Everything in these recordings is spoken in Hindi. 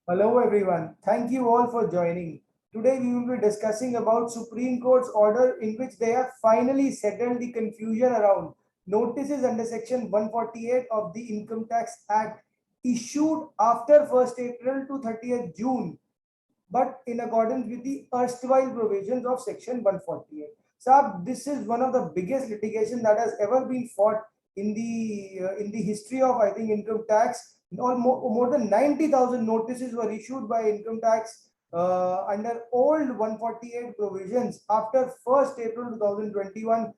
Hello everyone. Thank you all for joining. Today we will be discussing about Supreme Court's order in which they have finally settled the confusion around notices under section 148 of the Income Tax Act issued after 1st April to 30th June, but in accordance with the erstwhile provisions of section 148. Sir, this is one of the biggest litigation that has ever been fought in the history of, I think, income tax. More than 90,000 notices were issued by income tax under old 148 provisions after 1st April 2021.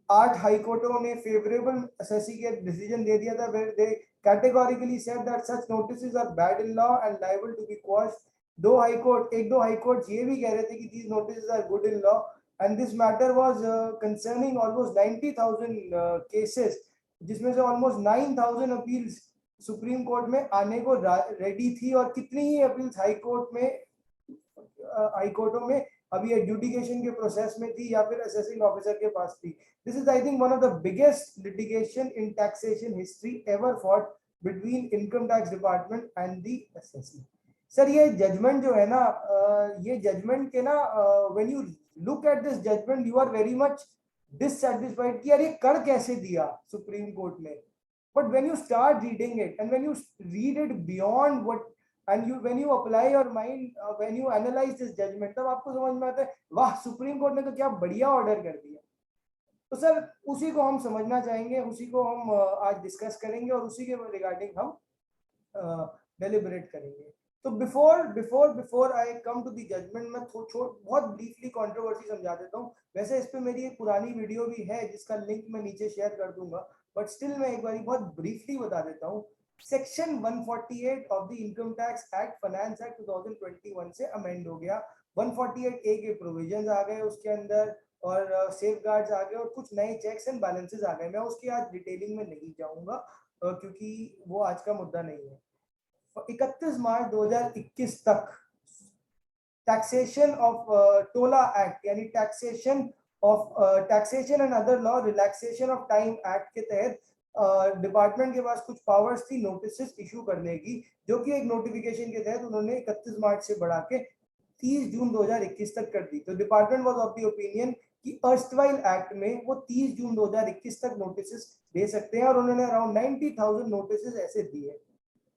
8 high कोर्टों ने फेवरेबल एसएससी के डिसीजन दे दिया था, where they categorically said that such notices are bad in law and liable to be quashed. एक दो हाई कोर्ट ये भी कह रहे थे कि these notices are good in law, and this matter was concerning almost 90,000 cases, जिसमें से almost 9,000 अपील्स सुप्रीम कोर्ट में आने को रेडी थी, और कितनी ही अपील्स हाई कोर्टों में अभी एडजुडिकेशन के प्रोसेस में थी या फिर असेसिंग ऑफिसर के पास थी. This is I think one of the biggest litigation in taxation history ever fought between income tax department and the assessee. Sir, ये जजमेंट जो है ना, ये जजमेंट के ना, when you look at this judgment you are very much dissatisfied कि यार ये कर कैसे दिया सुप्रीम कोर्ट ने. But when you start reading it and when you read it beyond what and you when you apply your mind, when you analyze this judgment, तब आपको समझ में आता है वाह सुप्रीम कोर्ट ने तो क्या बढ़िया ऑर्डर कर दिया. तो सर उसी को हम समझना चाहेंगे, उसी को हम आज डिस्कस करेंगे और उसी के रिगार्डिंग हम डेलिबरेट करेंगे. तो before before before I come to the judgment, मैं बहुत ब्रीफली कंट्रोवर्सी समझा देता हूँ. वैसे इस पे मेरी एक पुरानी वीडियो भी है जिसका लिंक मैं नीचे शेयर कर दूंगा, बट स्टिल मैं एक बार बहुत ब्रीफली बता देता हूँ. Section 148 of the income tax act finance act 2021 से अमेंड हो गया. 148 ए के प्रोविजंस आ गए उसके अंदर, और सेफ गार्ड्स आ गए, और कुछ नए चेक्स एंड बैलेंसेस आ गए. मैं उसकी आज डिटेलिंग में नहीं जाऊंगा क्योंकि वो आज का मुद्दा नहीं है. 31 मार्च 2021 तक टैक्सेशन ऑफ टोला एक्ट यानी taxation and other law relaxation of time act के तहत डिपार्टमेंट के पास कुछ पावर्स थी नोटिस इशू करने की, जो कि एक नोटिफिकेशन के तहत उन्होंने 31 मार्च से बढ़ा के 30 जून 2021 तक कर दी. तो department was of the opinion कि अर्स्टवाइल एक्ट में वो 30 जून 2021 तक नोटिस दे सकते हैं, और उन्होंने अराउंड 90,000 नोटिस ऐसे दिए.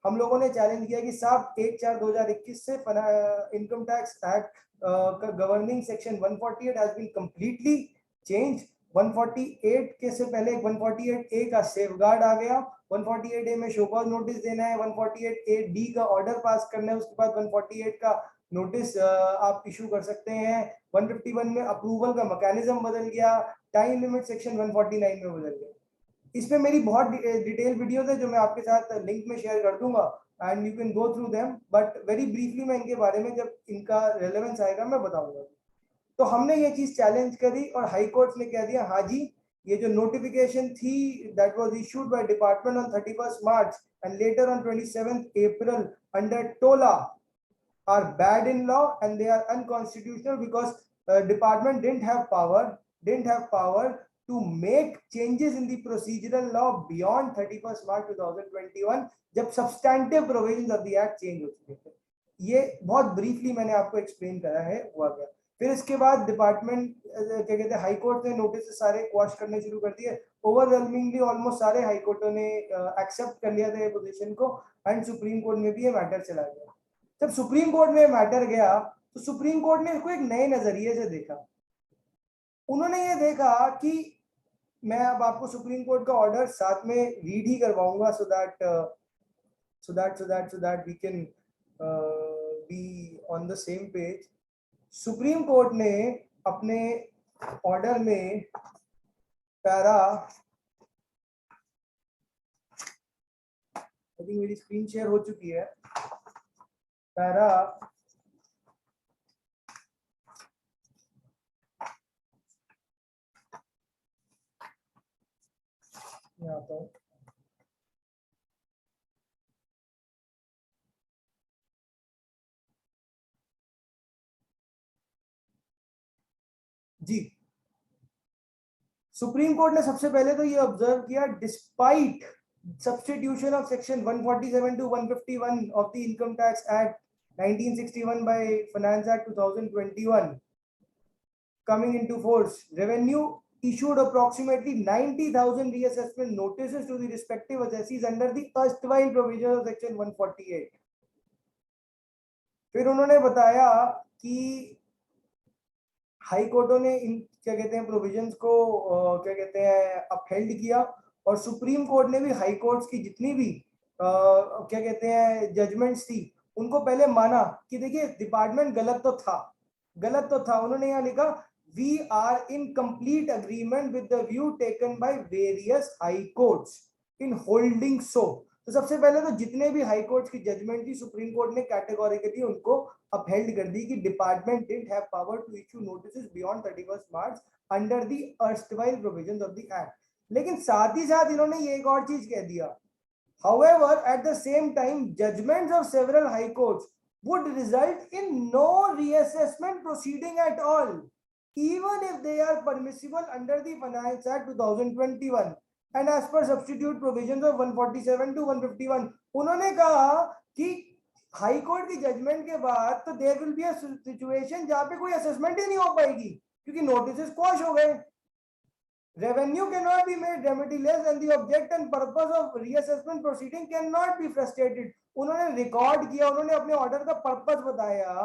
हम लोगों ने चैलेंज किया कि साहब 1/4/2021 से इनकम टैक्स एक्ट का governing section 148 has been completely change. 148 के से पहले 148 ए का सेफगार्ड आ गया. 148 ए में शोकॉज नोटिस देना है, 148 ए डी का ऑर्डर पास करना है, उसके बाद 148 का नोटिस आप इशू कर सकते हैं. 151 में अप्रूवल का मैकेनिज्म बदल गया, टाइम लिमिट सेक्शन 149 में बदल गया. इसमें मेरी बहुत डिटेल वीडियोस है जो मैं आपके साथ लिंक में शेयर कर दूंगा, and you can go through them, but very briefly मैं इनके बारे में जब इनका रेलेवेंस आएगा मैं बताऊंगा. तो हमने ये चीज चैलेंज करी और हाई कोर्ट ने कह दिया हाँ जी, ये जो नोटिफिकेशन थी that was issued by department on 31st March and later on 27th April under टोला are bad in law and they are unconstitutional because department didn't have power to make changes in the procedural law beyond 31st March 2021, जब substantive provisions of the act change हो चुके थे. ये बहुत ब्रीफली मैंने आपको एक्सप्लेन करा है हुआ गया. फिर इसके बाद डिपार्टमेंट क्या कहते हैं हाई कोर्ट ने नोटिस सारे क्वाश करने शुरू कर दिए. ओवरवेलमिंगली ऑलमोस्ट सारे हाई कोर्टों ने एक्सेप्ट कर लिया था ये पोजीशन को, एंड सुप्रीम कोर्ट में भी ये मैटर चला गया. जब सुप्रीम कोर्ट में मैटर गया तो सुप्रीम कोर्ट ने इसको एक नए नजरिए से देखा. उन्होंने ये देखा कि मैं अब आपको सुप्रीम कोर्ट का ऑर्डर साथ में रीड ही करवाऊंगा so that we can be on the same page. Supreme court ने अपने ऑर्डर में पैरा, आई थिंक मेरी स्क्रीन शेयर हो चुकी है, पैरा आता हूं जी. सुप्रीम कोर्ट ने सबसे पहले तो ये ऑब्जर्व किया, despite substitution of section 147 to 151 of the income tax act 1961 by Finance Act 2021 coming into force, revenue issued approximately 90,000 reassessment notices to the respective assessees under the erstwhile provisions of section 148. फिर उन्होंने बताया कि हाई कोर्टों ने इन क्या कहते हैं प्रोविजंस को क्या कहते हैं अपहेल्ड किया, और सुप्रीम कोर्ट ने भी हाई कोर्ट्स की जितनी भी क्या कहते हैं जजमेंट्स थी उनको पहले माना कि देखिए डिपार्टमेंट गलत तो था। उन्होंने यहाँ लिखा we are in complete agreement with the view taken by various high courts in holding so. तो सबसे पहले तो जितने भी हाई कोर्ट की जजमेंट थी सुप्रीम कोर्ट ने कैटेगोरिकली उनको अपहेल्ड कर दी कि department didn't have power to issue notices beyond 31 March under the erstwhile provisions of the act. लेकिन साथ ही साथ इन्होंने ये एक और चीज कह दिया, however at the same time judgments of several high courts would result in no reassessment proceeding at all even if they are permissible under the Finance Act 2021 and as per substitute provisions of 147 to 151। उन्होंने कहा कि हाई कोर्ट की जजमेंट के बाद तो there will be a situation जहां पे कोई असेसमेंट ही नहीं हो पाएगी क्योंकि नोटिस क्वॉश हो गए। Revenue cannot be made remittiless and the object and purpose of reassessment proceeding cannot be frustrated। उन्होंने रिकॉर्ड किया, उन्होंने अपने ऑर्डर का पर्पस बताया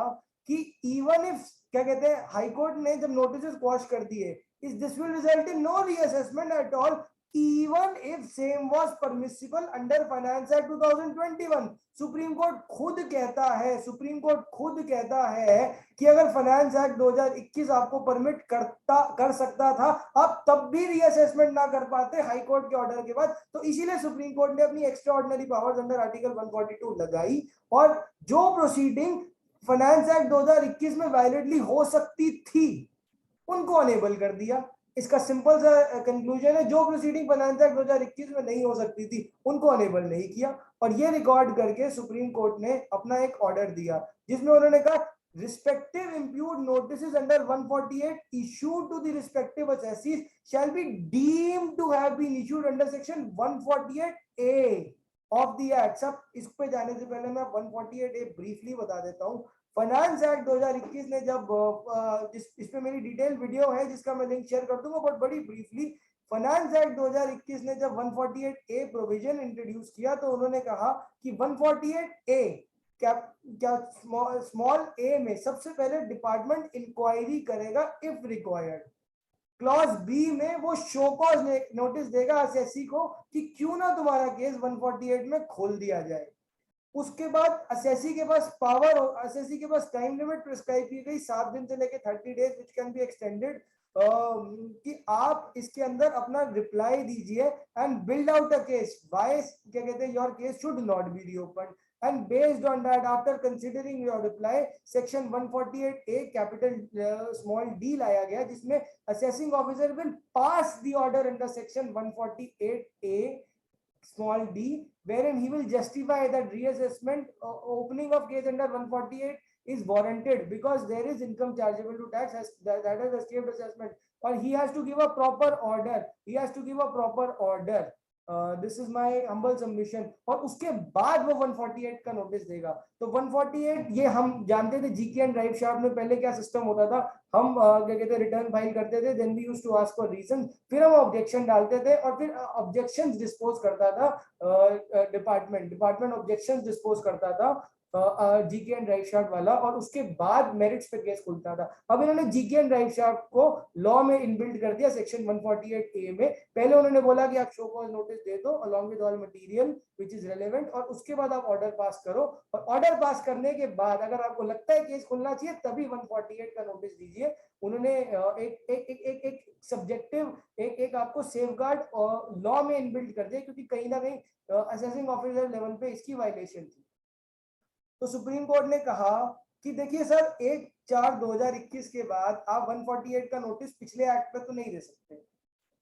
कि इवन इफ क्या कहते हैं हाई कोर्ट ने जब नोटिस क्वॉश कर दिए इस this will result in no reassessment at all even if same was permissible under Finance Act 2021। सुप्रीम कोर्ट खुद कहता है कि अगर फाइनेंस एक्ट 2021 आपको परमिट कर सकता था आप तब भी रीअसेसमेंट ना कर पाते हाई कोर्ट के ऑर्डर के बाद। तो इसीलिए सुप्रीम कोर्ट ने अपनी extra ordinary powers under article 142 लगाई और जो प्रोसीडिंग फाइनेंस एक्ट 2021 में वायलेटली हो सकती थी उनको अनेबल कर दिया। इसका सिंपल सा कंक्लूजन है, जो प्रोसीडिंग फाइनेंस एक्ट 2021 में नहीं हो सकती थी उनको अनेबल नहीं किया। और ये रिकॉर्ड करके सुप्रीम कोर्ट ने अपना एक ऑर्डर दिया जिसमें उन्होंने कहा respective imputed notices under 148 issued to the respective assessees shall be deemed to have been issued under section 148A of the act। सब इस पे जाने से पहले मैं 148A ब्रीफली बता देता हूँ। फाइनेंस एक्ट 2021 ने जब इस पे मेरी डिटेल वीडियो है जिसका मैं लिंक शेयर कर दूंगा, बट बड़ी ब्रीफली फाइनेंस एक्ट 2021 ने जब 148A प्रोविजन इंट्रोड्यूस किया तो उन्होंने कहा कि 148A क्या स्मॉल ए में सबसे पहले डिपार्टमेंट इंक्वायरी करेगा इफ रिक्वायर्ड। क्लॉज बी में वो शो कॉज नोटिस देगा असेसी को कि क्यों ना तुम्हारा केस 148 में खोल दिया जाए। उसके बाद असेसी के पास पावर, असेसी के पास टाइम लिमिट प्रिस्क्राइब की गई 7 दिन से लेकर 30 days which can be extended कि आप इसके अंदर अपना रिप्लाई दीजिए and build out a case why क्या कहते हैं your case should not be reopened. And based on that, after considering your reply, section 148A capital small d लाया गया जिसमें assessing officer will pass the order under section 148A small d wherein he will justify that reassessment opening of case under 148 is warranted because there is income chargeable to tax as that is escaped assessment, or he has to give a proper order। This is my humble submission. और उसके बाद वो 148 का नोटिस देगा। तो 148 ये हम जानते थे जीके एंड ड्राइव शाफ्ट में पहले क्या सिस्टम होता था, हम क्या कहते हैं रिटर्न फाइल करते थे, then we used to ask for reason, फिर हम ऑब्जेक्शन डालते थे और फिर ऑब्जेक्शंस डिस्पोज करता था डिपार्टमेंट ऑब्जेक्शंस डिस्पोज करता था जीके एंड ड्राइव शाफ्ट वाला, और उसके बाद मेरिट्स पे केस खुलता था। अब इन्होंने जीके एंड ड्राइव शाफ्ट को लॉ में इनबिल्ट कर दिया सेक्शन 148A में। पहले उन्होंने बोला कि आप शो कॉज नोटिस दे दो along with all material which is relevant और उसके बाद आप ऑर्डर पास करो, और ऑर्डर पास करने के बाद अगर आपको लगता है केस खुलना चाहिए तभी 148 का नोटिस दीजिए। उन्होंने एक सब्जेक्टिव एक आपको सेफगार्ड लॉ में इनबिल्ट कर दिया क्योंकि कहीं ना कहीं असेसिंग ऑफिसर लेवल पे इसकी वायलेशन थी। तो सुप्रीम कोर्ट ने कहा कि देखिए सर 1/4/2021 के बाद आप 148 का नोटिस पिछले एक्ट पे तो नहीं दे सकते।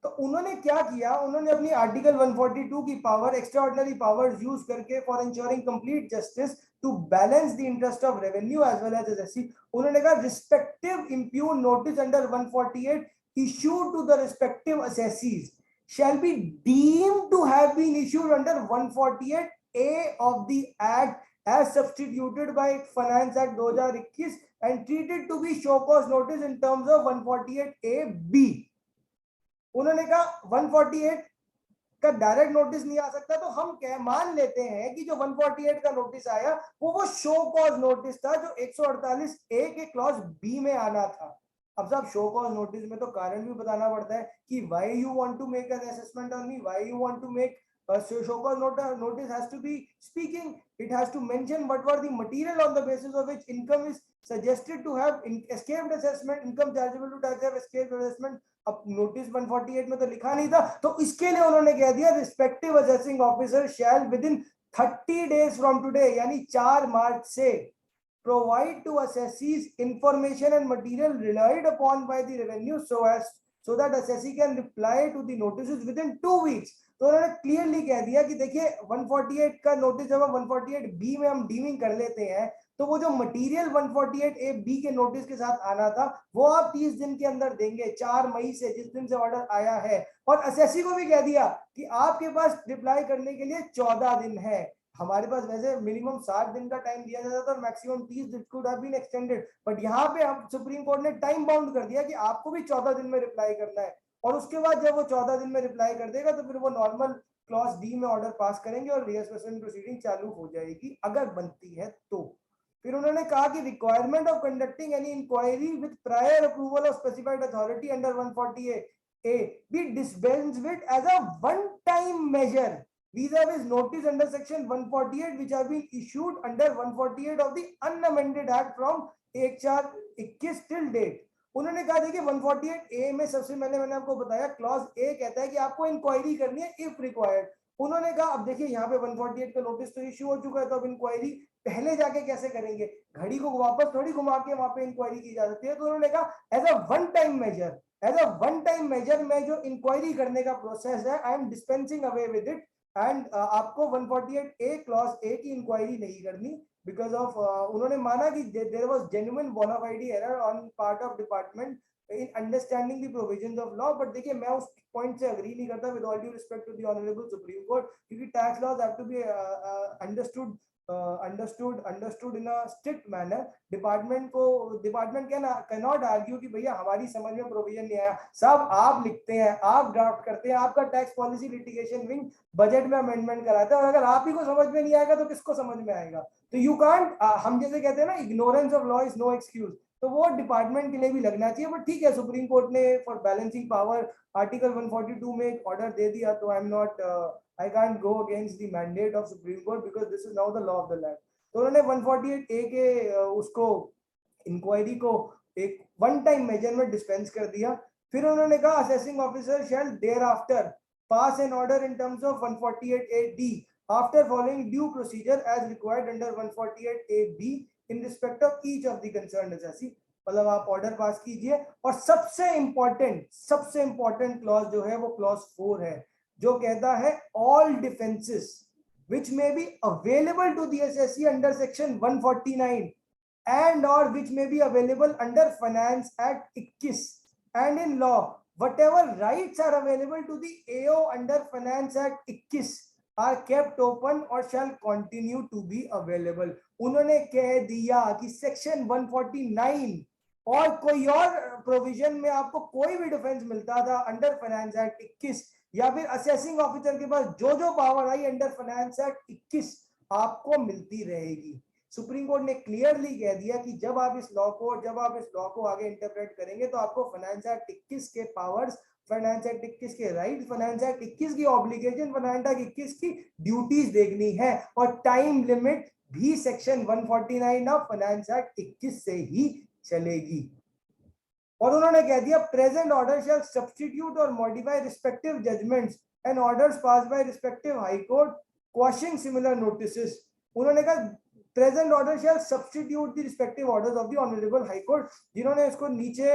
तो उन्होंने क्या किया, उन्होंने अपनी आर्टिकल 142 की power, extraordinary powers use करके for ensuring complete justice to balance the interest of revenue as well as SSC, उन्होंने कहा respective impugned notice under 148 issued to the respective assessees shall be deemed to have been issued under 148A of the act as substituted by Finance Act 2021 and treated to be show cause notice in terms of 148A(b). उन्होंने कहा 148 का डायरेक्ट नोटिस नहीं आ सकता, तो हम कह मान लेते हैं कि जो 148 का नोटिस आया वो शो कॉज नोटिस था जो 148A के क्लॉज बी में आना था। अब साहब शो कॉज नोटिस में तो कारण भी बताना पड़ता है कि why you want to make an assessment on me, why you want to make show cause notice has to be speaking, it has to mention what were the material on the basis of which income is suggested to have escaped assessment, income chargeable to tax have escaped assessment। अब नोटिस 148 में तो लिखा नहीं था, तो इसके लिए उन्होंने कह दिया respective assessing officer shell with in 30 days from today, यानी 4 मार्च से provide to assessees information and material relied upon by the revenue so that assessee can reply to the notices within 2 weeks। तो उन्होंने क्लियरली कह दिया कि देखिए 148 का नोटिस जब 148B में हम डीमिंग कर लेते हैं तो वो जो मटेरियल 148A(b) के नोटिस के साथ आना था वो आप 30 दिन के अंदर देंगे, 4 मई से जिस दिन से ऑर्डर आया है। और असेसी को भी कह दिया कि आपके पास रिप्लाई करने के लिए 14 दिन है। हमारे पास वैसे मिनिमम 60 दिन का टाइम दिया जाता था और मैक्सिमम 30 दिन could have been extended, but यहाँ पे हम सुप्रीम कोर्ट ने टाइम बाउंड कर दिया कि आपको भी 14 दिन में रिप्लाई करना है। और उसके बाद जब वो 14 दिन में रिप्लाई कर देगा तो फिर वो नॉर्मल क्लॉज डी में ऑर्डर पास करेंगे और रीअसेसमेंट प्रोसीडिंग चालू हो जाएगी अगर बनती है तो। फिर उन्होंने कहा कि requirement of conducting any inquiry with prior approval of specified authority under 148A be dispensed with as a one time measure vis-a-vis notice under section 148 which have been issued under 148 of the unamended act from 1/4/21 till date। उन्होंने कहा देखिए 148A में सबसे पहले मैंने आपको बताया क्लॉज ए कहता है कि आपको इंक्वायरी करनी है इफ रिक्वायर्ड। उन्होंने कहा अब देखिए यहाँ पे 148 का नोटिस तो इश्यू हो चुका है, तो अब इंक्वायरी पहले जाके कैसे करेंगे, घड़ी को वापस थोड़ी घुमा के वहां पे इंक्वायरी की जा सकती है। तो उन्होंने कहा as a one time measure, as a one time measure में जो इंक्वायरी करने का प्रोसेस है I am dispensing away with it and आपको 148A क्लॉज ए की इंक्वायरी नहीं करनी बिकॉज ऑफ उन्होंने माना कि there was genuine bona fide error on part of department in understanding the provisions of law. But देखिए मैं उस पॉइंट से अग्री नहीं करता with all due respect to the honourable supreme court, क्योंकि tax laws have to be understood understood in a strict manner। Department cannot argue कि भैया हमारी समझ में प्रोविजन नहीं आया। सब आप लिखते हैं, आप ड्राफ्ट करते हैं, आपका tax policy litigation wing budget में अमेंडमेंट कराता है, और अगर आप ही को समझ में नहीं आएगा तो किसको समझ में आएगा। तो यू कांट, हम जैसे कहते हैं ना ignorance of law is no excuse, तो वो डिपार्टमेंट के लिए भी लगना चाहिए। बट ठीक है, सुप्रीम कोर्ट ने फॉर बैलेंसिंग पावर आर्टिकल 142 में एक ऑर्डर दे दिया, तो I am not I can't go against the mandate of Supreme Court because this is now the law of the land। तो उन्होंने 148A के उसको इंक्वायरी को एक वन टाइम मेजर में डिस्पेंस कर दिया। फिर उन्होंने कहा assessing officer shall thereafter pass an order in terms of 148A(d) after following due procedure as required under 148A(b) in respect of each of the concerned assessee. मतलब आप ऑर्डर पास कीजिए। और सबसे इंपॉर्टेंट क्लॉज जो है वो क्लॉज 4 है, जो कहता है all defences which may be available to the assessee under section 149 and or which may be available under Finance Act 21 and in law whatever rights are available to the AO under Finance Act 21 are kept open or shall continue to be available। उन्होंने कह दिया कि सेक्शन 149 और कोई और प्रोविजन में आपको कोई भी डिफेंस मिलता था अंडर फाइनेंस एक्ट 21 या फिर असेसिंग ऑफिसर के पास जो पावर आई अंडर फाइनेंस एक्ट 21 आपको मिलती रहेगी। सुप्रीम कोर्ट ने क्लियरली कह दिया कि जब आप इस लॉ को आगे इंटरप्रेट करेंगे तो आपको फाइनेंस एक्ट 21 के पावर्स, फाइनेंस एक्ट 21 के राइट, फाइनेंस एक्ट 21 की ऑब्लिगेशन, फाइनेंस एक्ट 21 की ड्यूटीज देखनी है, और टाइम लिमिट भी सेक्शन 149 ऑफ फाइनेंस एक्ट 21 से ही चलेगी। और उन्होंने कह दिया प्रेजेंट ऑर्डर शैल सब्स्टिट्यूट और modify respective judgements and orders passed by respective high court quashing similar notices. उन्होंने कहा present order shall substitute the respective orders of the honourable high court, जिन्होंने इसको नीचे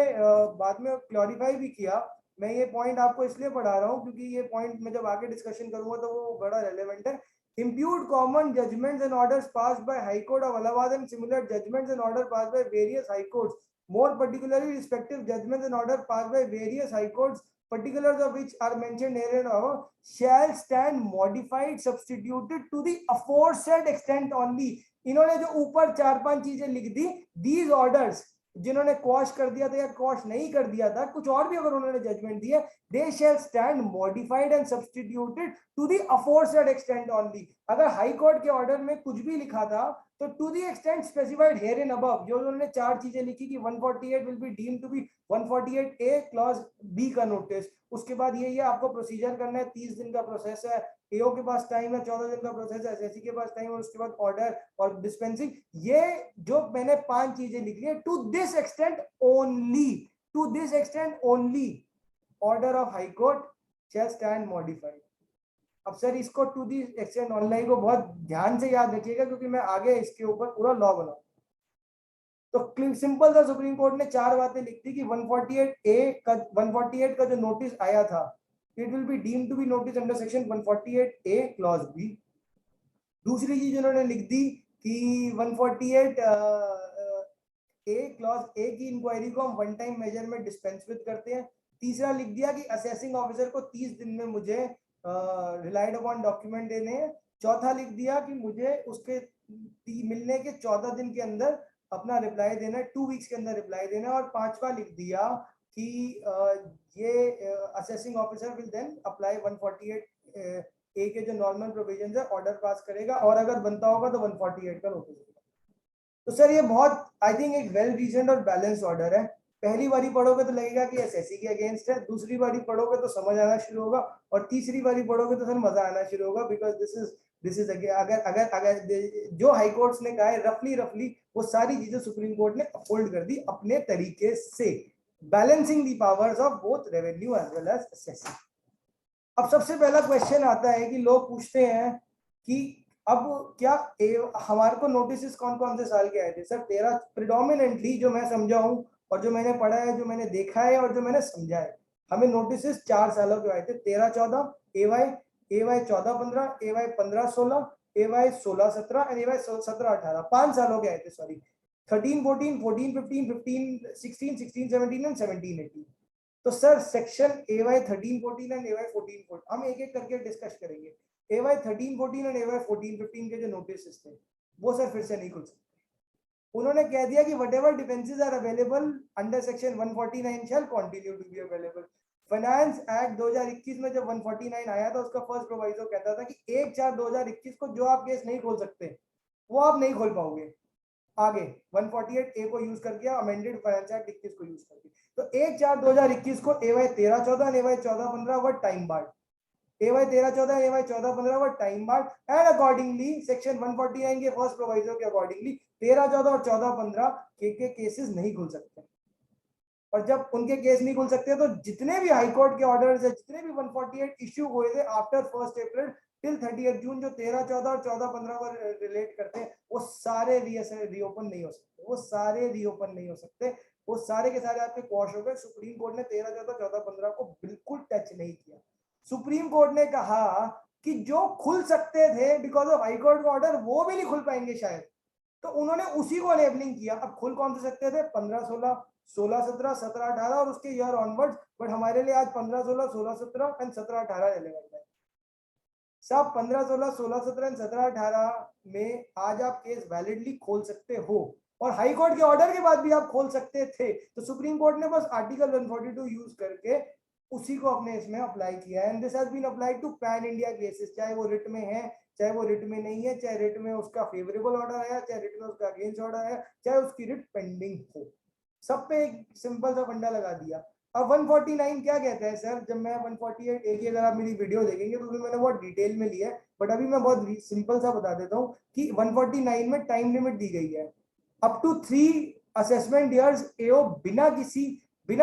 बाद में क्लैरिफाई भी किया। मैं ये पॉइंट आपको इसलिए पढ़ा रहा हूँ क्योंकि ये पॉइंट मैं जब आगे डिस्कशन करूंगा तो वो बड़ा रेलेवेंट है। Imputed common judgments and orders passed by High Court of Allahabad and similar judgments and orders passed by various high courts, more particularly respective judgments and orders passed by various high courts particulars of which are mentioned here and now, shall stand modified substituted to the aforesaid extent only. इन्होंने जो ऊपर 4-5 चीजें लिख दी, these orders जिन्होंने क्वाश कर दिया था या क्वाश नहीं कर दिया था, कुछ और भी अगर उन्होंने जजमेंट दिया, they shall stand modified and substituted to the aforesaid extent only. अगर हाई कोर्ट के ऑर्डर में कुछ भी लिखा था तो to the extent specified here in above, जो उन्होंने 4 चीजें लिखी कि 148 will be deemed to be 148 A clause B का नोटिस, उसके बाद ये आपको प्रोसीजर करना है, 30 दिन का प्रोसेस है, एओ के पास टाइम है, 14 दिन का प्रोसेस है, एसएससी के पास टाइम है, उसके बाद ऑर्डर और डिस्पेंसिंग, ये जो मैंने 5 चीजें लिखी है, to this extent only, to this extent only order of high court shall stand modified. अब सर इसको टू दी एक्सटेंट ऑनलाइन को बहुत ध्यान से याद रखिएगा, क्योंकि मैं आगे इसके ऊपर पूरा लॉ बनाऊंगा। तो सिंपल सा सुप्रीम कोर्ट ने 4 बातें लिख दी कि 148 का जो नोटिस आया था, it will be deemed to be notice under section 148 A clause B. दूसरी चीज उन्होंने लिख दी कि 148 ए क्लॉज ए की इंक्वायरी को हम वन टाइम मेजर में डिस्पेंस विद करते हैं। तीसरा लिख दिया कि असेसिंग ऑफिसर को 30 दिन में मुझे रिलाइड अपॉन डॉक्यूमेंट देने हैं। चौथा लिख दिया कि मुझे उसके मिलने के 14 दिन के अंदर अपना रिप्लाई देना है, 2 वीक्स के अंदर रिप्लाई देना है। और पांचवा लिख दिया कि ये assessing officer will then apply 148 A के जो नॉर्मल प्रोविजंस है ऑर्डर पास करेगा, और अगर बनता होगा तो 148 का नोटिस देगा। तो सर ये बहुत आई थिंक एक वेल रीजन्ड और बैलेंस्ड ऑर्डर है। पहली बारी पढ़ोगे तो लगेगा कि एसएससी के अगेंस्ट है, दूसरी बारी पढ़ोगे तो समझ आना शुरू होगा, और तीसरी बारी पढ़ोगे तो सर मजा आना शुरू होगा, बिकॉज दिस इज अगर अगर अगर जो हाई कोर्ट्स ने कहा है रफली वो सारी चीजें सुप्रीम कोर्ट ने अपहोल्ड कर दी अपने तरीके से, balancing the powers of both revenue as well as assessee. अब सबसे पहला क्वेश्चन आता है कि लोग पूछते हैं कि अब क्या हमारे को नोटिस कौन कौन से साल के आए थे? सर 13 प्रिडोमिनेंटली जो मैं समझा हूं और जो मैंने पढ़ा है, जो मैंने देखा है और जो मैंने समझा है, हमें नोटिस 4 सालों के आए थे, 13-14 एवाई 14-15 एवाई 15-16 एवाई 16-17 एंड एवाई 17-18, 5 सालों के आए थे। Sorry 13-14 14-15 15-16 16-17 and 17-18। तो सर सेक्शन एवाई 13-14 एंड एवाई 14-14 हम एक एक करके डिस्कस करेंगे। एवाई 13-14 एंड एवाई 14-15 के जो नोटिस थे वो सर फिर से नहीं खुल सकते। उन्होंने कह दिया कि whatever defences are available under section 149 shall continue to be available. Finance act 2021 में जब 149 आया था, उसका फर्स्ट प्रोवाइजो कहता था कि 1/4/2021 को जो आप केस नहीं खोल सकते वो आप नहीं खोल पाओगे। आगे 148 ए को यूज करके अमेंडेड फाइनेंस एक्ट 21 को यूज करके, तो 1/4/2021 को एवाई 13-14 और AY 14-15 were time board, AY 13-14 और AY 14-15 were time barred, and accordingly section 149 के फर्स्ट प्रोवाइजो के अकॉर्डिंगली 13-14 और 14-15 के केसेस नहीं खुल सकते। और जब उनके केस नहीं खुल सकते तो जितने भी हाई कोर्ट के ऑर्डर्स है, जितने भी 148 इश्यू हुए थे आफ्टर 1 अप्रैल टिल 30 जून, जो 13-14 और 14-15 पर रिलेट करते हैं, वो सारे रीओपन नहीं हो सकते, वो सारे रीओपन नहीं हो सकते, वो सारे के सारे आपके क्वॉश हो गए। सुप्रीम कोर्ट ने 13-14 14-15 को बिल्कुल टच नहीं किया। सुप्रीम कोर्ट ने कहा कि जो खुल सकते थे बिकॉज ऑफ हाई कोर्ट का ऑर्डर वो भी नहीं खुल पाएंगे शायद, तो उन्होंने उसी को एनेबलिंग किया। अब खुल कौन से सकते थे? 15-16 16-17 17-18 और उसके ईयर ऑनवर्ड्स, बट हमारे लिए आज 15-16 16-17 एंड 17-18 रेलेवेंट है। सब 15-16 16-17 एंड 17-18 में आज आप केस वैलिडली खोल सकते हो, और हाई कोर्ट के ऑर्डर के बाद भी आप खोल सकते थे। तो सुप्रीम कोर्ट ने बस आर्टिकल 142 यूज करके उसी को अपने इसमें अप्लाई किया है, and this has been applied to pan India cases, चाहे वो रिट में है, चाहे वो रिट में नहीं है, चाहे रिट में उसका फेवरेबल ऑर्डर है, चाहे रिट में उसका अगेंस्ट ऑर्डर है, चाहे उसकी रिट पेंडिंग हो, सब पे एक सिंपल सा फंडा लगा दिया। अब 149 क्या कहता है सर? जब मैं 148 एक ही, अगर आप मेरी वीडियो देखेंगे तो मैंने बहुत डिटेल में लिया है, बट अभी मैं बहुत सिंपल सा बता देता हूँ कि 149 में टाइम लिमिट दी गई है, up to 3 assessment years AO बिना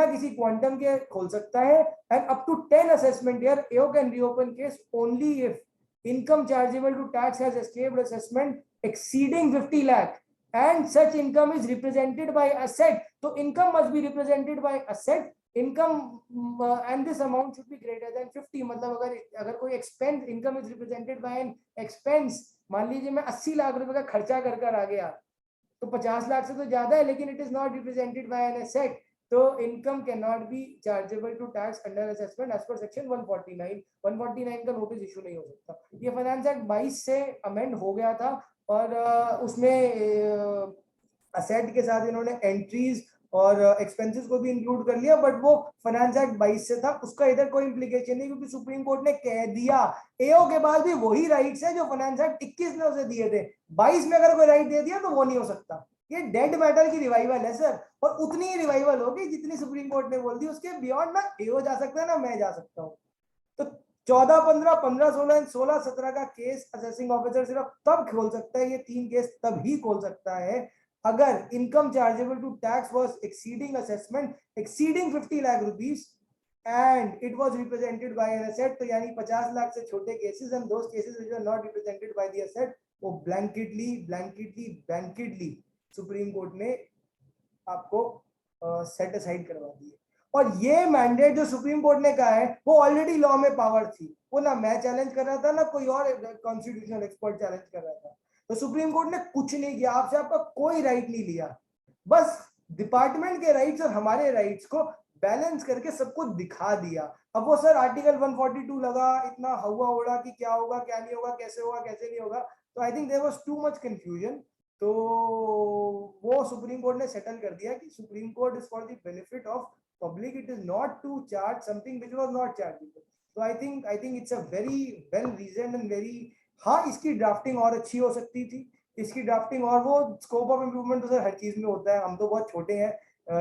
किसी क्वांटम के खोल सकता है, and up to 10 assessment year AO can reopen case only if income chargeable to tax has escaped assessment exceeding 50 lakh and such income is represented by asset. So income must be represented by asset income, and this amount should be greater than 50। मतलब अगर कोई expense income is represented by an expense, मान लीजिए मैं 80 लाख रुपए का खर्चा कर आ गया तो 50 लाख से तो ज्यादा है, लेकिन it is not represented by an asset, तो income can not be chargeable to tax under assessment as per section 149। 149 का नोटिस इशू नहीं हो सकता। ये फाइनेंस एक्ट 22 से अमेंड हो गया था और उसमें असेट के साथ इन्होंने एंट्रीज और एक्सपेंसेस को भी इंक्लूड कर लिया, बट वो फाइनेंस एक्ट 22 से था, उसका इधर कोई इंप्लीकेशन नहीं, क्योंकि सुप्रीम कोर्ट ने कह दिया एओ के बाद भी वही राइट्स है जो फाइनेंस एक्ट 21 ने उसे दिए थे। 22 में अगर कोई राइट दे दिया तो वो नहीं हो सकता। ये डेड मैटर की रिवाइवल है सर, और उतनी ही रिवाइवल होगी जितनी सुप्रीम कोर्ट ने बोल दी। उसके बियॉन्ड ना एओ जा सकता है ना मैं जा सकता हूँ। तो 14, 15, 15, 16, 16, 17 का केस असेसिंग ऑफिसर सिर्फ तब खोल सकता है, ये 3 केस तब ही खोल सकता है अगर income chargeable to tax was exceeding assessment exceeding 50 lakh rupees and it was represented by an asset. तो यानी 50 लाख से छोटे cases and those cases which are not represented by the asset, वो ब्लैंकेटली सुप्रीम कोर्ट ने आपको सेट असाइड करवा दी है। और ये मैंडेट जो सुप्रीम कोर्ट ने कहा है वो ऑलरेडी लॉ में पावर थी, वो ना मैं चैलेंज कर रहा था ना कोई और कॉन्स्टिट्यूशनल एक्सपर्ट चैलेंज कर रहा था। तो सुप्रीम कोर्ट ने कुछ नहीं किया, आपसे आपका कोई राइट नहीं लिया, बस डिपार्टमेंट के राइट्स और हमारे राइट्स को बैलेंस करके सबको दिखा दिया। अब वो सर आर्टिकल 142 लगा, इतना हवा उड़ा कि क्या होगा क्या नहीं होगा, कैसे होगा कैसे नहीं होगा। तो I think there was too much confusion. तो वो सुप्रीम कोर्ट ने सेटल कर दिया कि supreme court is for the benefit of public, it is not to charge something which was not chargeable. तो I think it's a very well reasoned and very, हाँ इसकी ड्राफ्टिंग और अच्छी हो सकती थी, इसकी ड्राफ्टिंग, और वो स्कोप ऑफ इम्प्रूवमेंट तो सर हर चीज में होता है, हम तो बहुत छोटे हैं।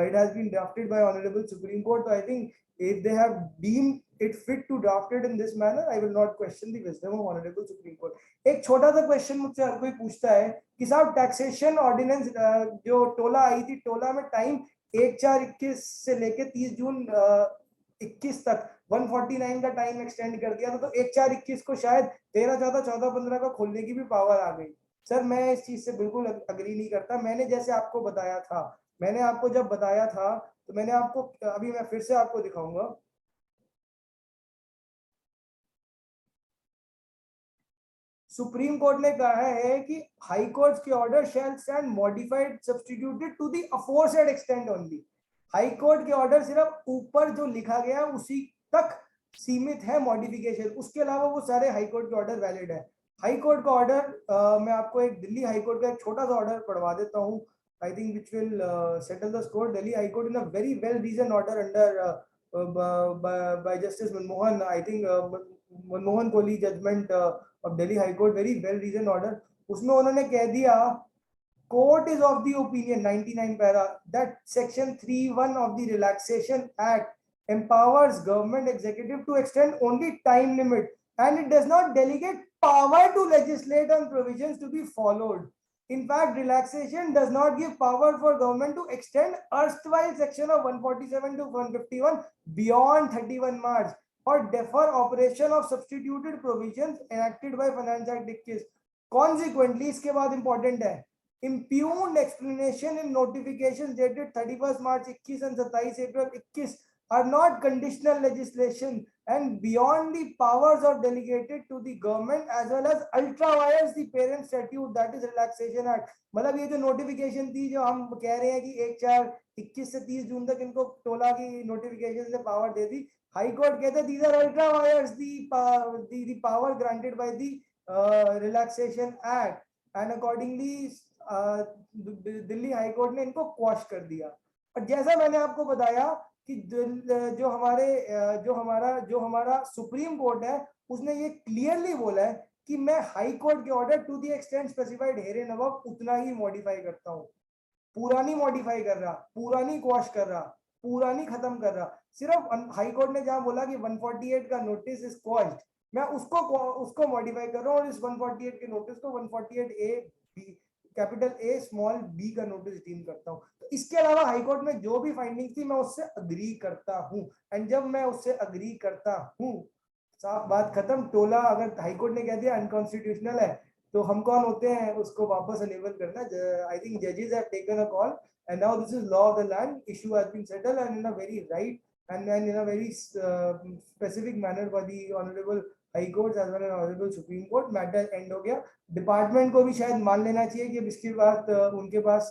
It has been drafted by honourable supreme court, तो I think if they have deemed it fit to draft it in this manner, I will not question the wisdom of honorable supreme court. एक छोटा सा क्वेश्चन मुझसे हर कोई पूछता है कि साहब टैक्सेशन ऑर्डिनेंस जो टोला आई थी, टोला में टाइम 1/4/21 से लेके 30 जून 21 तक 149 का टाइम एक्सटेंड कर दिया था, तो 1/4/21 को शायद 13, 14, 14, 15 का खोलने की भी पावर आ गई। सर मैं इस चीज से बिल्कुल अग्री नहीं करता। मैंने जैसे आपको बताया था, मैंने आपको जब बताया था, तो मैंने आपको, अभी मैं फिर से आपको दिखाऊंगा। सुप्रीम कोर्ट ने कहा है कि हाई कोर्ट के order shall stand modified substituted to the aforesaid extent only. High court के ऑर्डर सिर्फ ऊपर जो लिखा गया उसी तक सीमित है मॉडिफिकेशन, उसके अलावा वो सारे हाई कोर्ट के ऑर्डर वैलिड है। हाई कोर्ट का ऑर्डर मैं आपको एक दिल्ली हाई कोर्ट का एक छोटा सा ऑर्डर पढ़वा देता हूँ, I think which will settle the score. Delhi high court in a very well reason order under by Justice Manmohan, I think Manmohan Kohli judgment of Delhi High Court, very well reasoned order. उसमें उन्होंने कह दिया court is of the opinion 99 para that section 3(1) of the relaxation act empowers government executive to extend only time limit and it does not delegate power to legislate on provisions to be followed. In fact, relaxation does not give power for government to extend erstwhile section of 147 to 151 beyond 31 March or defer operation of substituted provisions enacted by Finance Act 21. Consequently, इसके बाद important है, impugned explanation in notifications dated 31st March 21 and 27 April 21 are not conditional legislation and beyond the powers of delegated to the government as well as ultra vires the parent statute, that is relaxation act. मतलब ये जो नोटिफिकेशन थी जो हम कह रहे हैं कि 1/4/21 से 30 जून तक इनको टोला की नोटिफिकेशन से पावर दे दी, हाई कोर्ट कहते हैं these are ultra vires the power granted by the relaxation act and accordingly Delhi high court ने इनको क्वॉश कर दिया। और जैसा मैंने आपको बताया कि जो हमारा सुप्रीम कोर्ट है उसने ये क्लियरली बोला है कि मैं हाई कोर्ट के order to the extent specified here above उतना ही मॉडिफाई करता हूँ, पूरा नहीं मॉडिफाई कर रहा, पूरा नहीं क्वॉश कर रहा, पूरा नहीं खत्म कर रहा। सिर्फ हाई कोर्ट ने जहां बोला कि 148 का नोटिस इज क्वॉश्ड, मैं उसको मॉडिफाई कर रहा हूँ और इस 148 के नोटिस को 148 A B capital A small B का नोटिस डीम करता हूँ। तो इसके अलावा हाईकोर्ट में जो भी फाइंडिंग थी मैं उससे अग्री करता हूँ, एंड जब मैं उससे अग्री करता हूँ साफ बात खत्म। टोला अगर हाईकोर्ट ने कह दिया अनकॉन्स्टिट्यूशनल है तो हम कौन होते हैं उसको वापस अनेबल करना। आई थिंक जजेस have taken a call and now this is law of the land, issue has been settled and in a very right and in a very specific manner by the honorable high court as well as honorable supreme court. Matter and हो गया। डिपार्टमेंट को भी शायद मान लेना चाहिए कि अब इसके बाद उनके पास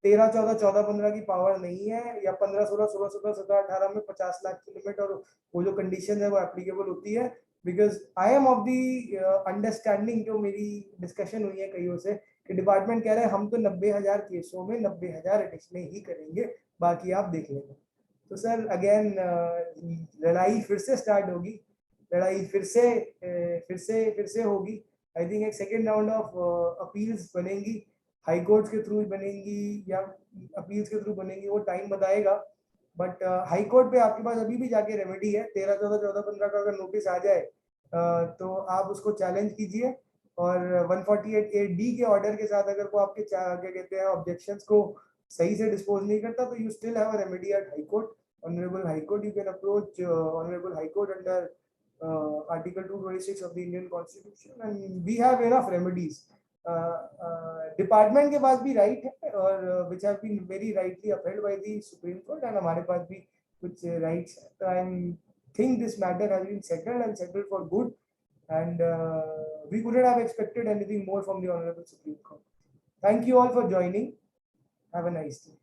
13, 14, 14, 15 की पावर नहीं है, या 15, 16, 16, 17, 17, 18 में 50 लाख की लिमिट और वो जो कंडीशन है वो एप्लीकेबल होती है। Because I am of the understanding, जो मेरी डिस्कशन हुई है कईयों से, कि डिपार्टमेंट कह रहे हैं हम तो 90,000 केसों में 90,000 एडिशनल ही करेंगे, बाकी आप देख लेंगे। तो सर अगेन लड़ाई फिर से स्टार्ट होगी, लड़ाई फिर से होगी। आई थिंक एक सेकेंड राउंड ऑफ अपील्स बनेंगी, हाई कोर्ट के थ्रू बनेंगी या अपील्स के थ्रू बनेंगी, वो टाइम बताएगा। बट हाई कोर्ट पे आपके पास अभी भी जाके रेमेडी है, 13, 14, 14, 15 का अगर नोटिस आ जाए तो आप उसको चैलेंज कीजिए, और 148A D के ऑर्डर के साथ अगर वो आपके क्या कहते हैं ऑब्जेक्शंस को सही से डिस्पोज नहीं करता, तो you still have a remedy at high court, honourable high court. You can approach honourable high court under Article 226 of the Indian Constitution, and we have enough remedies. Department के पास भी राइट है, और which have been very rightly upheld by the Supreme Court, and हमारे पास भी कुछ राइट्स है। तो आई think this matter has been settled and settled for good, and we couldn't have expected anything more from the Honorable Supreme Court. Thank you all for joining. Have a nice day.